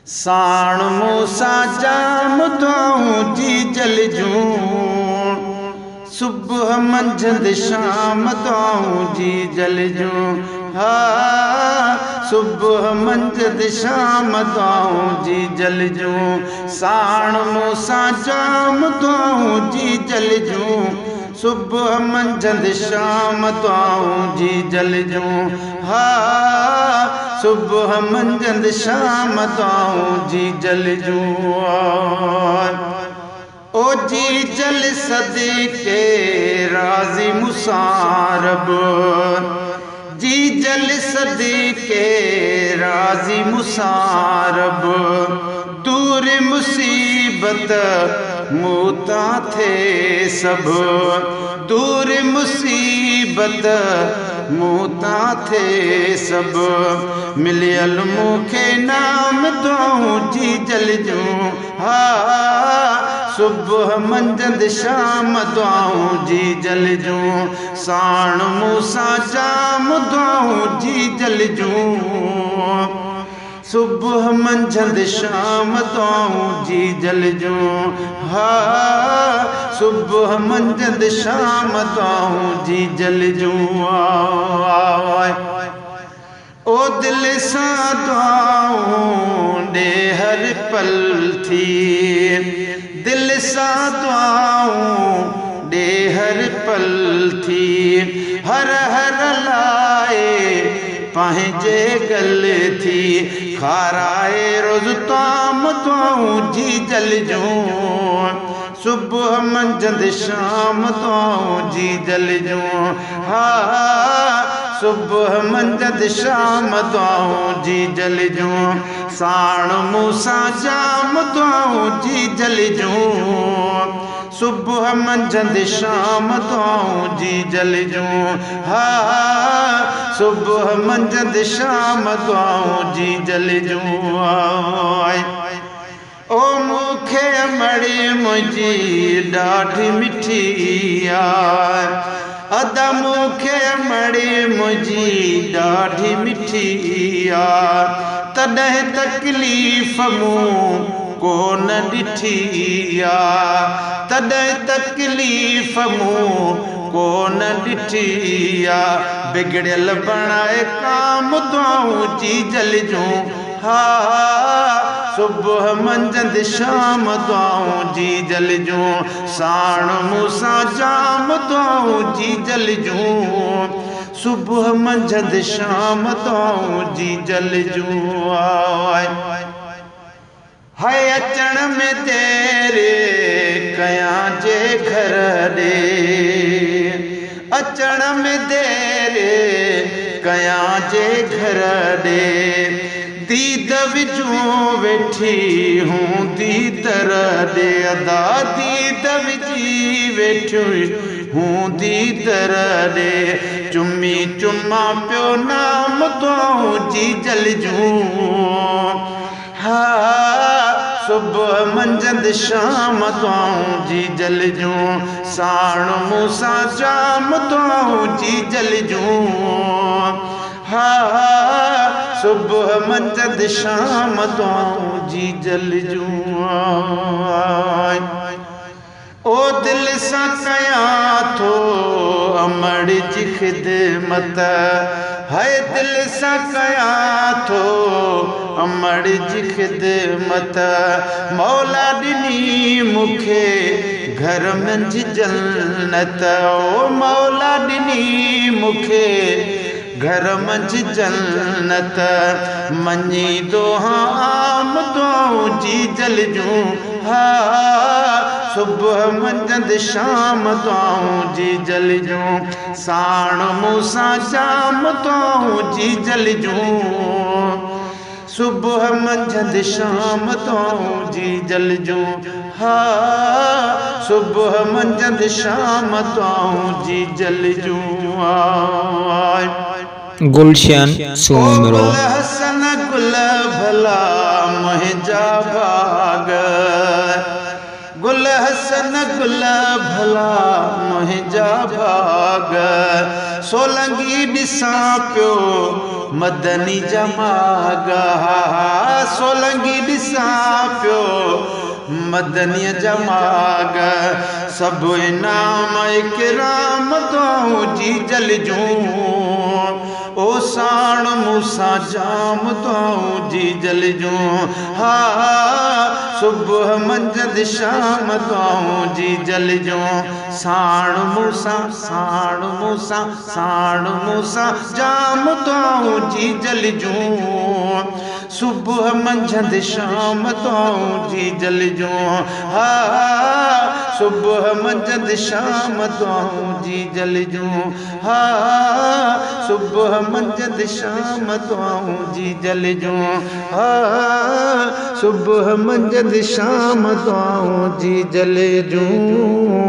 साण मूसा जाम दुआऊं जी जल जूं, सुबह मंझंदि शाम दुआऊं जी जल जूं। हा सुबह मंझंदि शाम दुआऊं जी जल जूं, साण मूसा जाम दुआऊं जी जल जूं, सुबह मंझंदि शाम दुआऊं जी जल जूं। हा सुबह मंझंदि शाम दुआऊं जी जल जूं। ओ जी जल सदके राज़ी मुसारब, जी जल सदके राज़ी मुसारब, दूर मुसीबत मूता थे सब, दूर मुसीबत मूता थे सब, मिलियल मूंखे नाम दुआऊं जी जल जूं। हा सुबह मंझंदि शाम दुआऊं जी जल जूं, साण मूसा जाम दुआऊं जी जल जूं, सुबह मंझंदि शाम दुआऊं जी जल जूं। हा सुबह मंझंदि शाम दुआऊं जी जल जूं। ओ दिल सां दुआऊं ॾे हर पल थी, दिल सां दुआऊं ॾे हर पल थी, हर हर लाए पंहिंजे गल थी, खाराए रोज़ ताम दुआऊं जी जल जूं, सुबह मंझंदि शाम दुआऊं जी जल जूं। हा सुबह मंझंदि शाम दुआऊं जी जल जूं, साण मूसा जाम दुआऊं जी जल जूं, सुबह मंझंदि शाम दुआऊं जी जल जूं। हा सुबह मंझंदि शाम दुआऊं जी जल जूं। ओ मूंखे अमड़ी मुंहिंजी ॾाढी मिठी आहे, अदा मूंखे अमड़ी मुंहिंजी ॾाढी मिठी आहे, तॾहिं तकलीफ़ मूं कोन ॾिठी आहे, तॾहिं तकलीफ़ मूं कोन ॾिठी आहे, बिगड़ियल बणाए काम दुआऊं जी जल जूं। हा सुबह मंझंदि शाम दुआऊं जी जल जूं, साण मूसा जाम दुआऊं जी जल जूं, सुबह मंझंदि शाम दुआऊं जी जल जूं। हाय अचण में देरि कयां जे घर ॾे, अचण में देरि कयां जे घर ॾे, दीद विझूं वेठी हूं दीदर ॾे, अदा दीद विझी वेठियूं हूं दीदर ॾे, चुमी चुमा पियो नाम दुआऊं जी जल जूं। हा सुबह मंझंदि शाम दुआऊं जी जल जूं, साण मूसा जाम दुआऊं जी जल जूं। हा सुबह मंझंदि शाम दुआऊं जी जल जूं। ओ दिल सां कयां थो अमड़ जी ख़िदमत, हाय दिल सां कयां थो अमड़ जी ख़िदमत, मौला ॾिनी मूंखे घर मंझि जन्नत, ओ मौला ॾिनी मूंखे घर मंझि जन्नत, मञी दोहा आम दुआऊं जी जल जूं। हा सुबह मंझंदि शाम दुआऊं जी जल जूं, साण मूसा जाम दुआऊं जी जल जूं, सुबह मंझंदि शाम दुआऊं जी जल जूं। हा सुबह मंझंदि शाम दुआऊं जी जल जूं। गुलशन सूमिरो। गुल हसन गुल भला मुंहिंजा भाग, गुल हसन गुल भला मुंहिंजा भाग, सोलंगी ॾिसां पियो मदनी जमागा सोलंगी ॾिसां पियो मदनी जमागा सब इनाम इकराम दुआऊं जी जल जूं ओ साण मूसा जाम दुआऊं जी जल जूं हा सुबह मंझंदि शाम दुआऊं जी जल जूं साण मूसा जाम दुआऊं जी जल जूं सुबह मंझंदि शाम दुआऊं जी जल जूं हा सुबह मंझंदि शाम दुआऊं जी जल जूं हा सुबह मंझंदि शाम दुआऊं जी जल जूं हा सुबह मंझंदि शाम दुआऊं जी जल जूं।